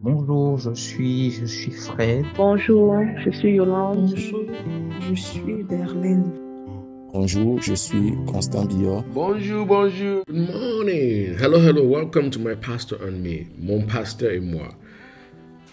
Bonjour, je suis Fred. Bonjour, je suis Yolande. Bonjour, je suis Berlin. Bonjour, je suis Constant Biot. Bonjour, bonjour. Good morning. Hello, hello. Welcome to my pastor and me, mon pasteur et moi.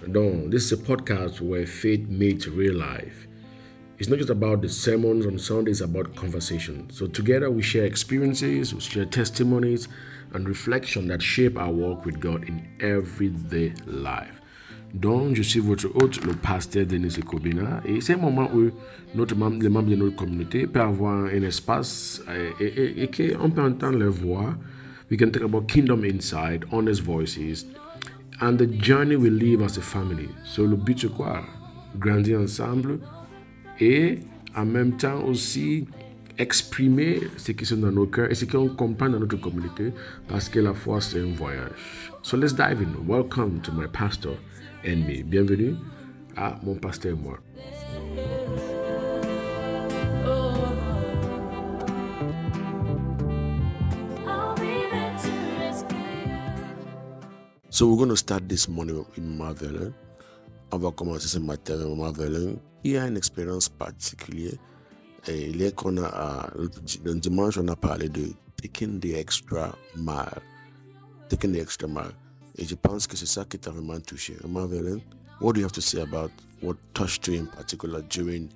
Donc, this is a podcast where faith meets real life. It's not just about the sermons on Sundays, it's about conversation. So together we share experiences, we share testimonies and reflection that shape our walk with God in everyday life. Donc, je suis votre hôte, le pasteur Denis Ekobina, et c'est un moment où les membres de notre communauté peuvent avoir un espace et qu'on peut entendre leur voix. We can talk about kingdom insight, honest voices, and the journey we live as a family. So, le but c'est quoi? Grandir ensemble et en même temps aussi exprimer ce qui sont dans nos cœurs et ce qu'on comprend dans notre communauté parce que la foi c'est un voyage. So let's dive in. Welcome to my pastor and me. Bienvenue à mon pasteur et moi. So we're going to start this morning with Marvelin. On va commencer ce matin avec Marvelin. Il y a une expérience particulière. Et il est qu'on a, le dimanche, on a parlé de taking the extra mile. Taking the extra mile. Et je pense que c'est ça qui t'a vraiment touché. Marvelin, what do you have to say about what touched you in particular during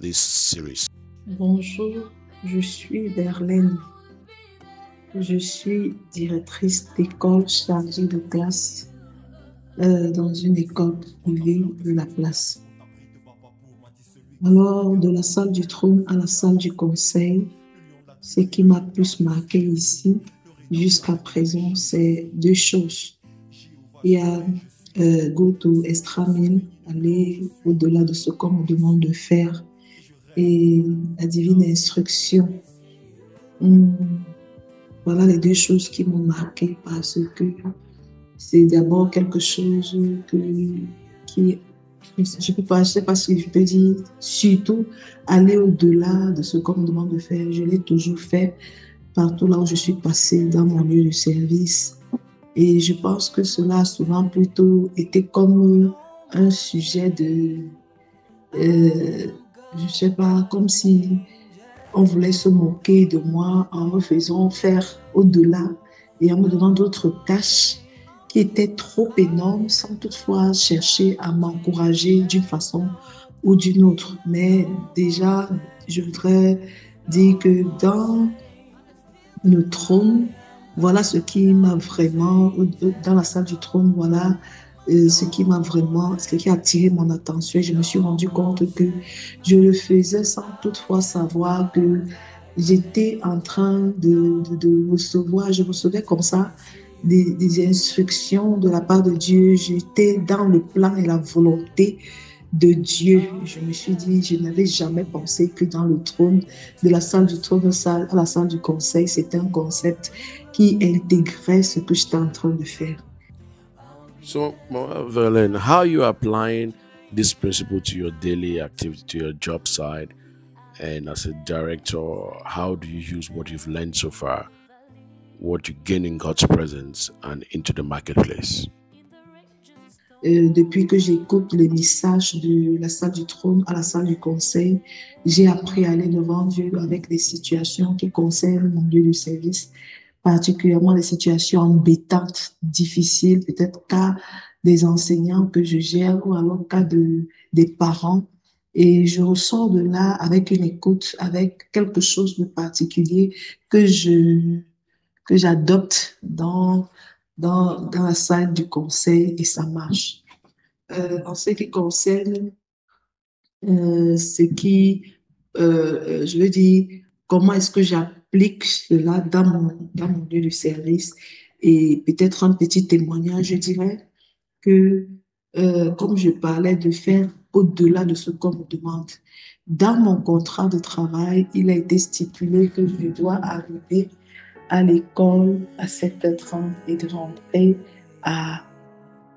this series? Bonjour, je suis Berlin. Je suis directrice d'école chargée de classe dans une école privée de la place. Alors, de la salle du trône à la salle du conseil, ce qui m'a plus marqué ici, jusqu'à présent, c'est deux choses. Il y a go to extra mile, aller au-delà de ce qu'on me demande de faire, et la divine instruction. Voilà les deux choses qui m'ont marqué parce que c'est d'abord quelque chose qui je sais pas si je peux dire, surtout aller au-delà de ce qu'on me demande de faire. Je l'ai toujours fait partout là où je suis passée dans mon lieu de service. Et je pense que cela a souvent plutôt été comme un sujet de, je sais pas, comme si on voulait se moquer de moi en me faisant faire au-delà et en me donnant d'autres tâches qui étaient trop énormes sans toutefois chercher à m'encourager d'une façon ou d'une autre. Mais déjà, je voudrais dire que dans le trône, voilà ce qui m'a vraiment, dans la salle du trône, voilà ce qui a attiré mon attention. Et je me suis rendu compte que je le faisais sans toutefois savoir que j'étais en train de recevoir, je recevais comme ça des instructions de la part de Dieu. J'étais dans le plan et la volonté de Dieu. Je me suis dit, je n'avais jamais pensé que dans le trône, de la salle du trône à la salle du conseil, c'était un concept qui intégrait ce que j'étais en train de faire. So, Verlaine, how are you applying this principle to your daily activity, to your job side? And as a director, how do you use what you've learned so far, what you gain in God's presence and into the marketplace? Depuis que j'écoute les messages de la salle du trône à la salle du conseil, j'ai appris à aller devant Dieu avec des situations qui concernent mon lieu de service, particulièrement les situations embêtantes, difficiles, peut-être cas des enseignants que je gère ou alors cas des parents. Et je ressors de là avec une écoute, avec quelque chose de particulier que j'adopte dans la salle du conseil et ça marche. En ce qui concerne je veux dire, comment est-ce que j'applique cela dans mon lieu de service et peut-être un petit témoignage, je dirais que comme je parlais de faire au-delà de ce qu'on me demande, dans mon contrat de travail, il a été stipulé que je dois arriver à l'école à 7h30 et de rentrer à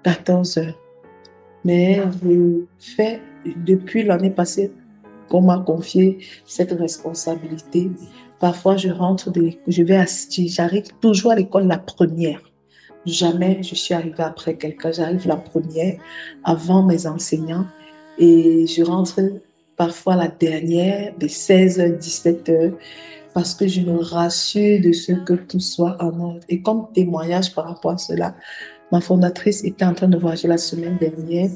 14h. Mais je fais, depuis l'année passée, qu'on m'a confié cette responsabilité. Parfois, j'arrive toujours à l'école la première. Jamais je suis arrivée après quelqu'un. J'arrive la première avant mes enseignants et je rentre parfois la dernière de 16h, 17h parce que je me rassure de ce que tout soit en ordre. Et comme témoignage par rapport à cela, ma fondatrice était en train de voyager la semaine dernière.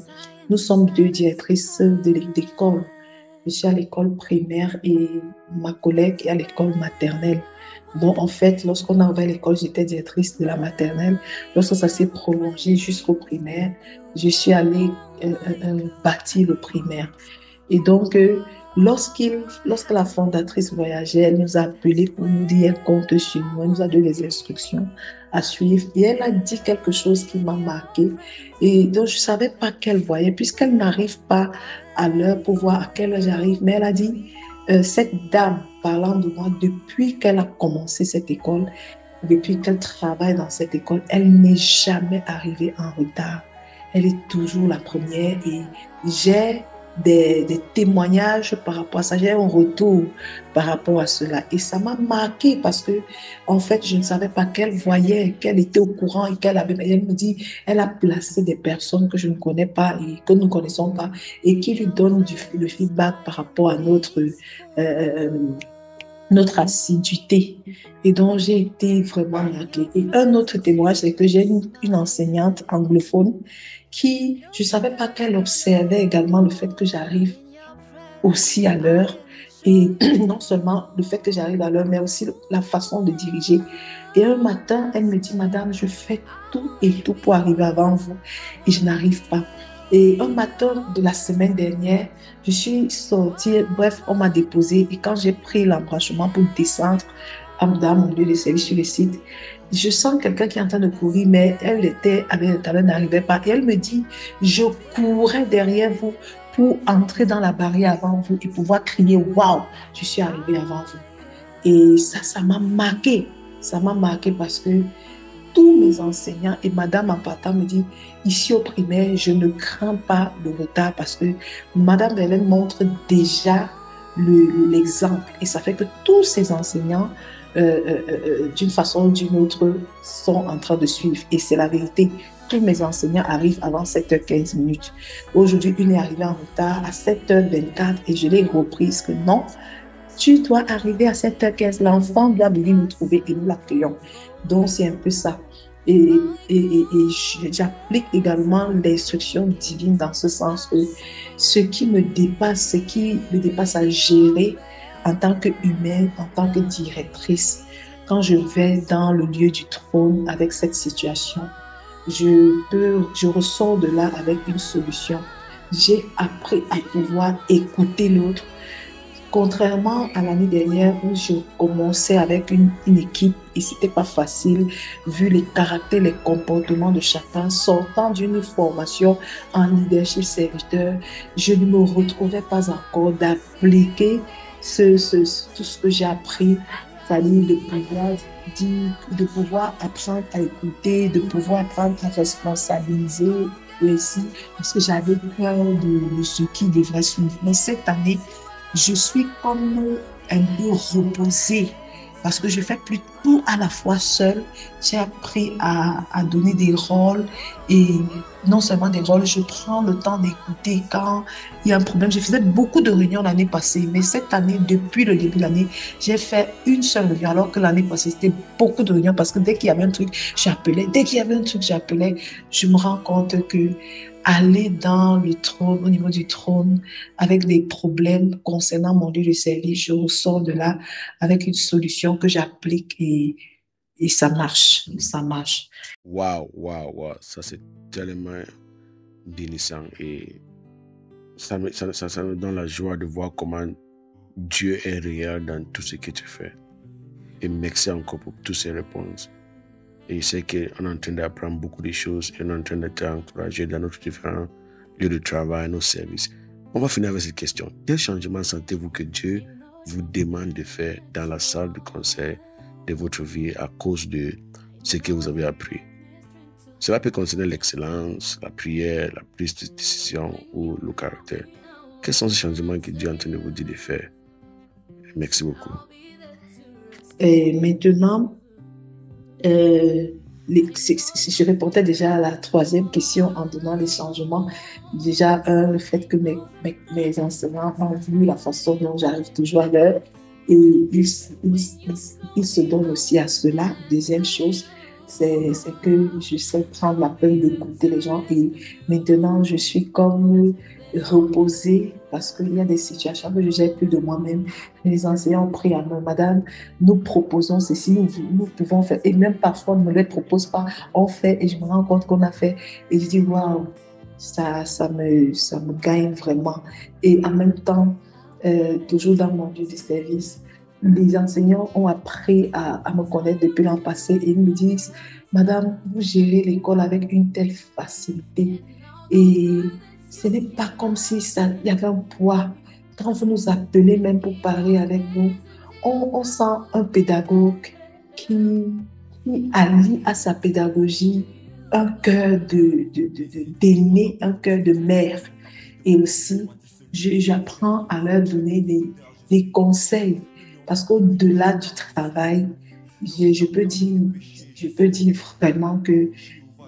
Nous sommes 2 directrices d'école. Je suis à l'école primaire et ma collègue est à l'école maternelle. Donc, en fait, lorsqu'on a ouvert l'école, j'étais directrice de la maternelle. Lorsque ça s'est prolongé jusqu'au primaire, je suis allée bâtir le primaire. Et donc, lorsque la fondatrice voyageait, elle nous a appelés pour nous dire elle compte sur nous. Elle nous a donné des instructions à suivre. Et elle a dit quelque chose qui m'a marqué. Et donc, je ne savais pas qu'elle voyait, puisqu'elle n'arrive pas à l'heure pour voir à quelle heure j'arrive. Mais elle a dit, cette dame parlant de moi, depuis qu'elle a commencé cette école, depuis qu'elle travaille dans cette école, elle n'est jamais arrivée en retard. Elle est toujours la première et j'ai des témoignages par rapport à ça, j'ai un retour par rapport à cela et ça m'a marqué parce que en fait je ne savais pas qu'elle voyait, qu'elle était au courant et qu'elle avait, elle me dit, elle a placé des personnes que je ne connais pas et que nous ne connaissons pas et qui lui donnent le feedback par rapport à notre assiduité. Et donc, j'ai été vraiment marquée. Et un autre témoignage, c'est que j'ai une enseignante anglophone qui, je ne savais pas qu'elle observait également le fait que j'arrive aussi à l'heure. Et non seulement le fait que j'arrive à l'heure, mais aussi la façon de diriger. Et un matin, elle me dit, Madame, je fais tout et tout pour arriver avant vous. Et je n'arrive pas. Et un matin de la semaine dernière, je suis sortie, bref, on m'a déposée. Et quand j'ai pris l'embranchement pour descendre dans mon lieu de service sur le site, je sens quelqu'un qui est en train de courir, mais elle était avec le talon, n'arrivait pas. Et elle me dit, je courais derrière vous pour entrer dans la barrière avant vous et pouvoir crier, waouh, je suis arrivée avant vous. Et ça m'a marqué. Ça m'a marqué parce que tous mes enseignants et madame en partant me dit, ici au primaire, je ne crains pas le retard parce que madame Hélène montre déjà l'exemple et ça fait que tous ces enseignants, d'une façon ou d'une autre, sont en train de suivre et c'est la vérité. Tous mes enseignants arrivent avant 7h15. Aujourd'hui, une est arrivée en retard à 7h24 et je l'ai reprise que non, tu dois arriver à 7h15. L'enfant doit venir nous trouver et nous l'accueillons. Donc, c'est un peu ça. Et j'applique également l'instruction divine dans ce sens que ce qui me dépasse à gérer en tant qu'humaine, en tant que directrice, quand je vais dans le lieu du trône avec cette situation, je ressors de là avec une solution. J'ai appris à pouvoir écouter l'autre. Contrairement à l'année dernière où je commençais avec une équipe et c'était pas facile vu les caractères, les comportements de chacun, sortant d'une formation en leadership serviteur, je ne me retrouvais pas encore d'appliquer tout ce que j'ai appris, c'est-à-dire de pouvoir apprendre à écouter, de pouvoir apprendre à responsabiliser aussi, parce que j'avais peur de ce qui devrait suivre. Mais cette année, je suis comme un peu reposée parce que je fais plus tout à la fois seule. J'ai appris à donner des rôles et non seulement des rôles, je prends le temps d'écouter quand il y a un problème. Je faisais beaucoup de réunions l'année passée, mais cette année, depuis le début de l'année, j'ai fait une seule réunion alors que l'année passée, c'était beaucoup de réunions parce que dès qu'il y avait un truc, j'appelais. Dès qu'il y avait un truc, j'appelais. Je me rends compte que aller dans le trône, au niveau du trône, avec des problèmes concernant mon lieu de service, je ressors de là avec une solution que j'applique et ça marche, ça marche. Waouh, ça c'est tellement bénissant et ça me donne la joie de voir comment Dieu est réel dans tout ce que tu fais. Et merci encore pour toutes ces réponses. Et je sais qu'on est en train d'apprendre beaucoup de choses et on est en train d'être encouragé dans nos différents lieux de travail, nos services. On va finir avec cette question. Quel changement sentez-vous que Dieu vous demande de faire dans la salle de conseil de votre vie à cause de ce que vous avez appris? Cela peut concerner l'excellence, la prière, la prise de décision ou le caractère. Quels sont ces changements que Dieu est en train de vous dire de faire? Merci beaucoup. Et maintenant, je répondais déjà à la troisième question en donnant les changements. Déjà, le fait que mes enseignants ont vu la façon dont j'arrive toujours à l'heure et ils se donnent aussi à cela. Deuxième chose, c'est que je sais prendre la peine d'écouter les gens et maintenant je suis comme reposée parce qu'il y a des situations que je gère plus de moi-même. Les enseignants ont pris à main, madame, nous proposons ceci, nous pouvons faire, et même parfois on ne me les propose pas, on fait et je me rends compte qu'on a fait et je dis waouh, ça me gagne vraiment. Et en même temps, toujours dans mon lieu de service, les enseignants ont appris à me connaître depuis l'an passé et ils me disent, madame, vous gérez l'école avec une telle facilité et ce n'est pas comme si il y avait un poids. Quand vous nous appelez même pour parler avec nous, on sent un pédagogue qui allie à sa pédagogie un cœur d'aîné, un cœur de mère. Et aussi, j'apprends à leur donner des conseils. Parce qu'au-delà du travail, je peux dire vraiment que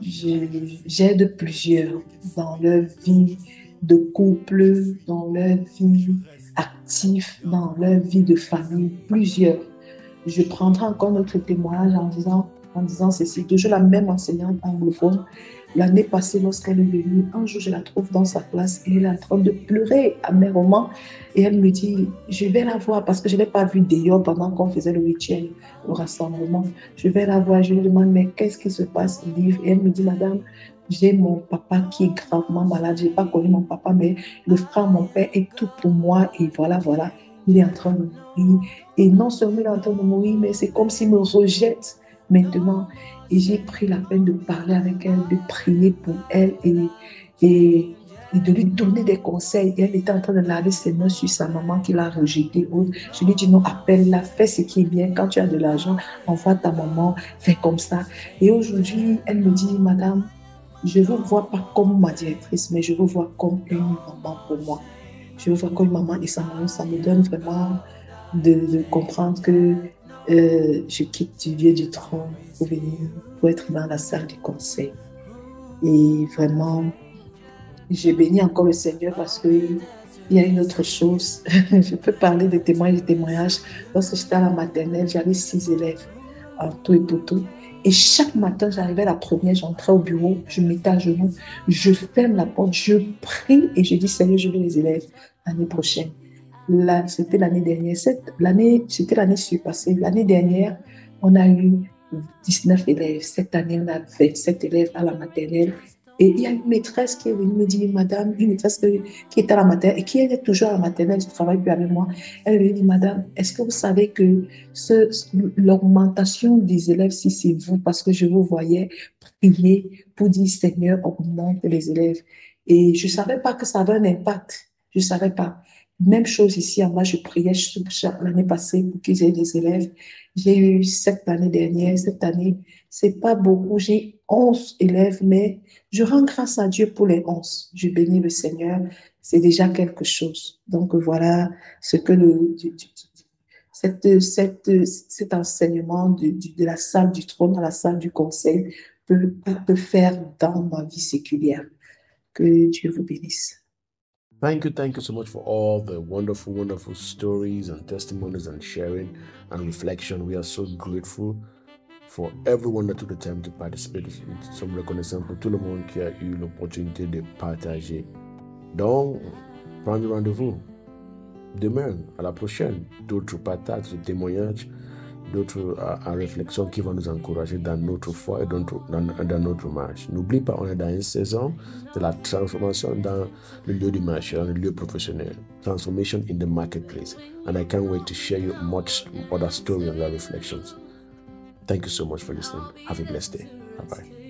j'aide plusieurs dans leur vie de couple, dans leur vie active, dans leur vie de famille, plusieurs. Je prendrai encore notre témoignage en disant ceci. Toujours la même enseignante anglophone. L'année passée, lorsqu'elle est venue, un jour, je la trouve dans sa classe et elle est en train de pleurer amèrement. Et elle me dit, je vais la voir parce que je ne l'ai pas vue d'ailleurs pendant qu'on faisait le rituel, le rassemblement. Je vais la voir, je lui demande, mais qu'est-ce qui se passe, Liv? Et elle me dit, madame, j'ai mon papa qui est gravement malade. Je n'ai pas connu mon papa, mais le frère, mon père est tout pour moi. Et voilà. Il est en train de mourir. Et non seulement il est en train de mourir, mais c'est comme s'il me rejette maintenant. Et j'ai pris la peine de parler avec elle, de prier pour elle et de lui donner des conseils. Et elle était en train de laver ses mains sur sa maman qui l'a rejetée. Je lui ai dit non, appelle-la, fais ce qui est bien. Quand tu as de l'argent, envoie ta maman, fais comme ça. Et aujourd'hui, elle me dit, madame, je ne vous vois pas comme ma directrice, mais je vous vois comme une maman pour moi. Je vous vois comme une maman et ça me donne vraiment de comprendre que je quitte du vieux du trône pour être dans la salle du conseil. Et vraiment, j'ai béni encore le Seigneur parce qu'il y a une autre chose. Je peux parler de témoignages. Lorsque j'étais à la maternelle, j'avais 6 élèves en tout et pour tout. Et chaque matin, j'arrivais la première, j'entrais au bureau, je me mettais à genoux, je ferme la porte, je prie et je dis, Seigneur, je veux les élèves l'année prochaine. Là, c'était l'année dernière. C'était l'année surpassée. L'année dernière, on a eu 19 élèves. Cette année, on a 27 élèves à la maternelle. Et il y a une maîtresse qui est venue me dire, madame, une maîtresse qui est à la maternelle et qui est toujours à la maternelle, je ne travaille plus avec moi. Elle lui dit, madame, est-ce que vous savez que l'augmentation des élèves, si c'est vous, parce que je vous voyais prier pour dire, Seigneur, augmente les élèves. Et je ne savais pas que ça avait un impact. Je ne savais pas. Même chose ici, moi, je priais l'année passée pour qu'ils aient des élèves. J'ai eu 7 l'année dernière. Cette année, c'est pas beaucoup. J'ai 11 élèves, mais je rends grâce à Dieu pour les 11. Je bénis le Seigneur. C'est déjà quelque chose. Donc, voilà ce que cet enseignement de la salle du trône à la salle du conseil peut faire dans ma vie séculière. Que Dieu vous bénisse. Thank you so much for all the wonderful stories and testimonies and sharing and reflection. We are so grateful for everyone that took the time to participate. Some reconnaissance pour tout le monde qui a eu l'opportunité de partager. Donc, prenez rendez-vous demain, à la prochaine. D'autres partages, d'autres témoignages, d'autres réflexions qui vont nous encourager dans notre foi et dans notre marche. N'oublie pas, on est dans une saison de la transformation dans le lieu du marché, dans le lieu professionnel. Transformation in the marketplace. And I can't wait to share you much other stories and other reflections. Thank you so much for listening. Have a blessed day. Bye-bye.